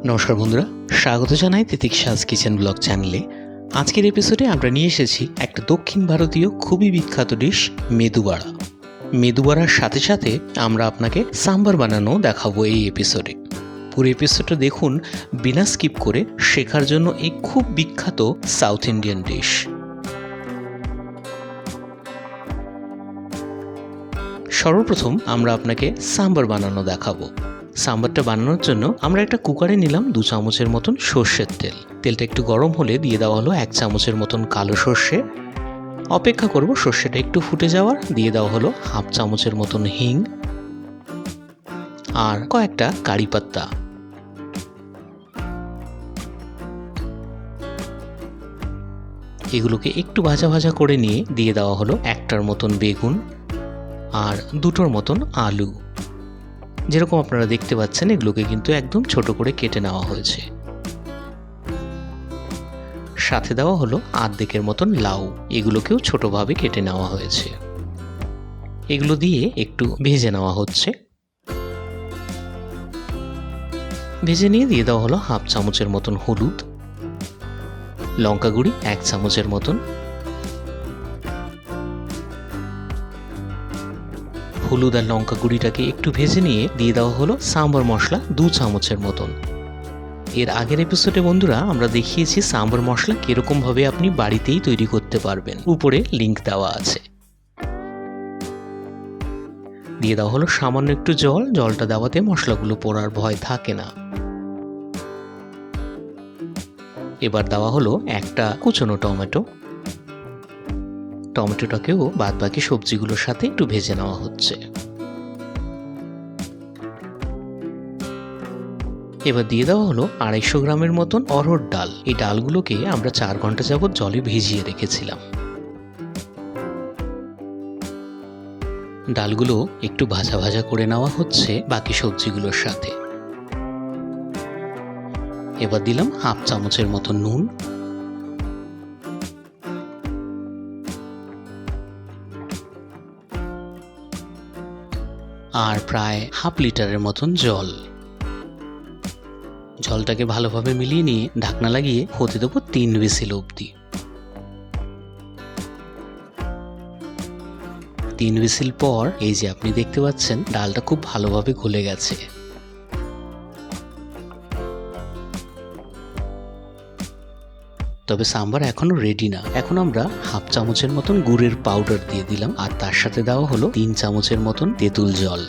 নমস্কার বন্ধুরা, স্বাগত জানাই তিতিক্ষাস কিচেন ব্লগ চ্যানেলে। আজকের এপিসোডে আমরা নিয়ে এসেছি একটা দক্ষিণ ভারতীয় খুবই বিখ্যাত ডিশ, মেদু বড়া। মেদু বড়ার সাথে সাথে আমরা আপনাকে সাম্বার বানানো দেখাবো এই এপিসোডে। পুরো এপিসোডটা দেখুন বিনা স্কিপ করে, শেখার জন্য এই খুব বিখ্যাত সাউথ ইন্ডিয়ান ডিশ। সর্বপ্রথম আমরা আপনাকে সাম্বার বানানো দেখাবো। সাম্বারটা বানানোর জন্য আমরা একটা কুকারে নিলাম 2 চামচের মতন সর্ষের তেল। তেলটা একটু গরম হলে দিয়ে দেওয়া হলো 1 চামচের মতন কালো সর্ষে। অপেক্ষা করব সর্ষেটা একটু ফুটে যাওয়ার। দিয়ে দেওয়া হলো 1/2 চামচের মতন হিং আর কয়েকটা কারি পাতা। এগুলোকে একটু ভাজা ভাজা করে নিয়ে দিয়ে দেওয়া হলো 1টার মতন বেগুন আর 2টোর মতন আলু। যেরকম আপনারা দেখতে পাচ্ছেন, এগুলোকে কিন্তু একদম ছোট করে কেটে নেওয়া হয়েছে। সাথে দেওয়া হলো আর্ধেকের মতন লাউ, এগুলোকেও ছোটভাবে কেটে নেওয়া হয়েছে। এগুলো দিয়ে একটু ভেজে নেওয়া হচ্ছে। ভেজে নিয়ে দিয়ে দেওয়া হলো 1/2 চামচের মতন হলুদ, লঙ্কা গুঁড়ি 1 চামচের মতন, হলুদ আর লঙ্কা গুঁড়িটাকে একটু ভেজে নিয়ে দিয়ে দেওয়া হলো সাম্বার মশলা 2 চামচের মতন। এর আগের এপিসোডে বন্ধুরা আমরা দেখিয়েছি সাম্বার মশলা কিরকম ভাবে আপনি বাড়িতেই তৈরি করতে পারবেন, উপরে লিংক দেওয়া আছে। দিয়ে দেওয়া হলো সামান্য একটু জল। জলটা দেওয়াতে মশলাগুলো পোড়ার ভয় থাকে না। এবার দেওয়া হলো একটা কুচনো টমেটো। টমেটোটাকেও বাদ বাকি সবজিগুলোর সাথে একটু ভেজে নেওয়া হচ্ছে। এবার দিয়ে দেওয়া হলো 250 গ্রামের মতন অড়হর ডাল। এই ডালগুলোকে আমরা 4 ঘন্টা যাবত জলে ভিজিয়ে রেখেছিলাম। ডালগুলো একটু ভাজা ভাজা করে নেওয়া হচ্ছে বাকি সবজিগুলোর সাথে। এবার দিলাম 1/2 চামচের মতো নুন, আর প্রায় 1/2 লিটারের মতন জল। জলটাকে ভালোভাবে মিলিয়ে নিয়ে ঢাকনা লাগিয়ে হতে দেবো 3 হুইসেল অবধি। 3 হুইসেল পর এই যে আপনি দেখতে পাচ্ছেন ডালটা খুব ভালোভাবে গলে গেছে। তবে সাম্বার এখনো রেডি না। এখন আমরা 1/2 চামচের মতন গুড়ের পাউডার দিয়ে দিলাম, আর তার সাথে দেওয়া হলো 3 চামচের মতন তেঁতুল জল।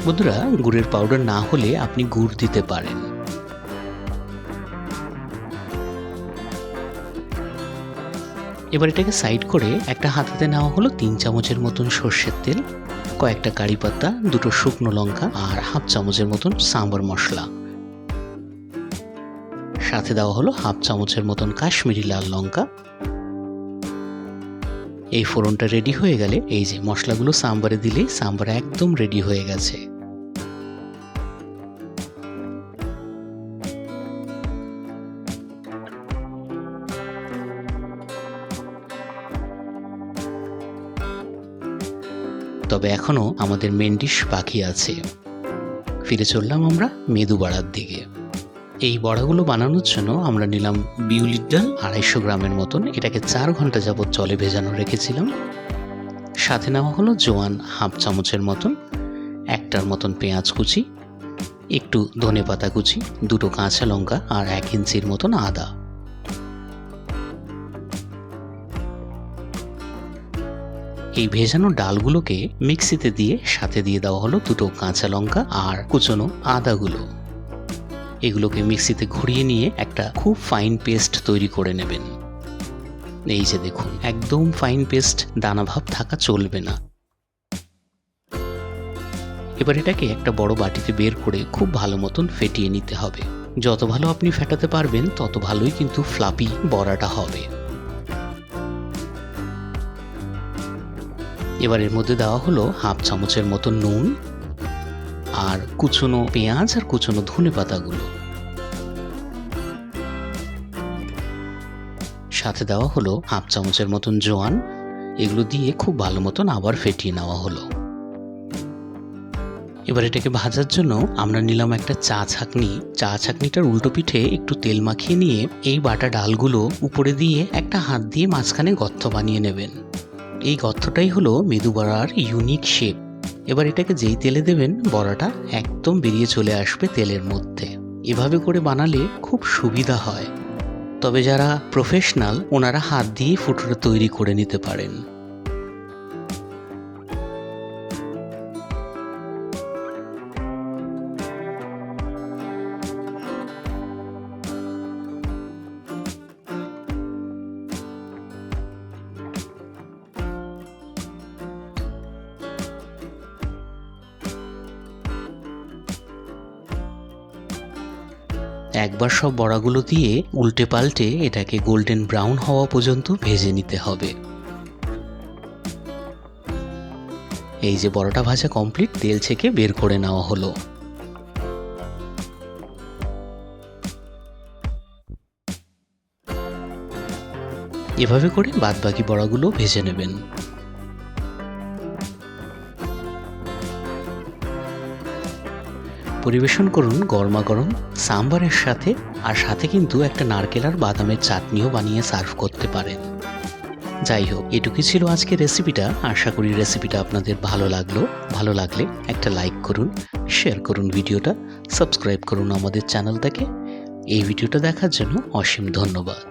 বন্ধুরা, গুড়ের পাউডার না হলে আপনি গুড় দিতে পারেন। এবার এটাকে সাইড করে একটা হাতাতে নেওয়া হলো 3 চামচের মতন সর্ষের তেল, কয়েকটা কারি পাতা, 2টো শুকনো লঙ্কা আর 1/2 চামচের মতন সাম্বার মশলা। সাথে দেওয়া হলো 1/2 চামচের মতন কাশ্মীরি লাল লঙ্কা। এই ফোড়নটা রেডি হয়ে গেলে এই যে মশলাগুলো সাম্বারে দিলেই সাম্বার একদম রেডি হয়ে গেছে। তবে এখনো আমাদের মেন ডিশ বাকি আছে। ফিরে চললাম আমরা মেদু বড়ার দিকে। এই বড়াগুলো বানানোর জন্য আমরা নিলাম বিউলির ডাল 250 গ্রামের মতন। এটাকে 4 ঘন্টা যাবত জলে ভেজানো রেখেছিলাম। সাথে নেওয়া হলো জোয়ান 1/2 চামচের মতন, 1টার মতন পেঁয়াজ কুচি, একটু ধনে পাতা কুচি, 2টো কাঁচা লঙ্কা আর 1 ইঞ্চির মতন আদা। এই ভেজানো ডালগুলোকে মিক্সিতে দিয়ে সাথে দিয়ে দেওয়া হলো 2টো কাঁচা লঙ্কা আর কুচনো আদাগুলো। এগুলোকে মিক্সিতে ঘুরিয়ে নিয়ে একটা খুব ফাইন পেস্ট তৈরি করে নেবেন। এই যে দেখুন, একদম ফাইন পেস্ট, দানা ভাব থাকা চলবে না। এবার এটাকে একটা বড় বাটিতে বের করে খুব ভালো মতন ফেটিয়ে নিতে হবে। যত ভালো আপনি ফেটাতে পারবেন তত ভালোই কিন্তু ফ্লাপি বড়াটা হবে। এবার এর মধ্যে দেওয়া হলো 1/2 চামচের মতো নুন আর কুচনো পেঁয়াজ আর কুচনো ধনে পাতাগুলো। সাথে দেওয়া হলো 1/2 চামচের মতন জোয়ান। এগুলো দিয়ে খুব ভালো মতন আবার ফেটিয়ে নেওয়া হলো। এবার এটাকে ভাজার জন্য আমরা নিলাম একটা চা ছাঁকনি। চা ছাঁকনিটার উল্টো পিঠে একটু তেল মাখিয়ে নিয়ে এই বাটা ডালগুলো উপরে দিয়ে একটা হাত দিয়ে মাঝখানে গর্ত বানিয়ে নেবেন। এই গর্তটাই হলো মেদু বড়ার ইউনিক শেপ। এবার এটাকে যেই তেলে দেবেন বড়াটা একদম বেরিয়ে চলে আসবে তেলের মধ্যে। এভাবে করে বানালে খুব সুবিধা হয়। তবে যারা প্রফেশনাল ওনারা হাত দিয়ে ফুটোটা তৈরি করে নিতে পারেন। একবার সব বড়াগুলো দিয়ে উল্টে পাল্টে এটাকে গোল্ডেন ব্রাউন হওয়া পর্যন্ত ভেজে নিতে হবে। এই যে বড়াটা ভাজা কমপ্লিট, তেল ছেঁকে বের করে নেওয়া হলো। এভাবে করে বাদবাকি বড়াগুলো ভেজে নেবেন। পরিবেশন করুন গরমা গরম সাম্বারের সাথে, আর সাথে কিন্তু একটা নারকেল আর বাদামের চাটনিও বানিয়ে সার্ভ করতে পারেন। যাই হোক, এটুকুই ছিল আজকের রেসিপিটা। আশা করি রেসিপিটা আপনাদের ভালো লাগলে একটা লাইক করুন, শেয়ার করুন ভিডিওটা, সাবস্ক্রাইব করুন আমাদের চ্যানেলটাকে। এই ভিডিওটা দেখার জন্য অসীম ধন্যবাদ।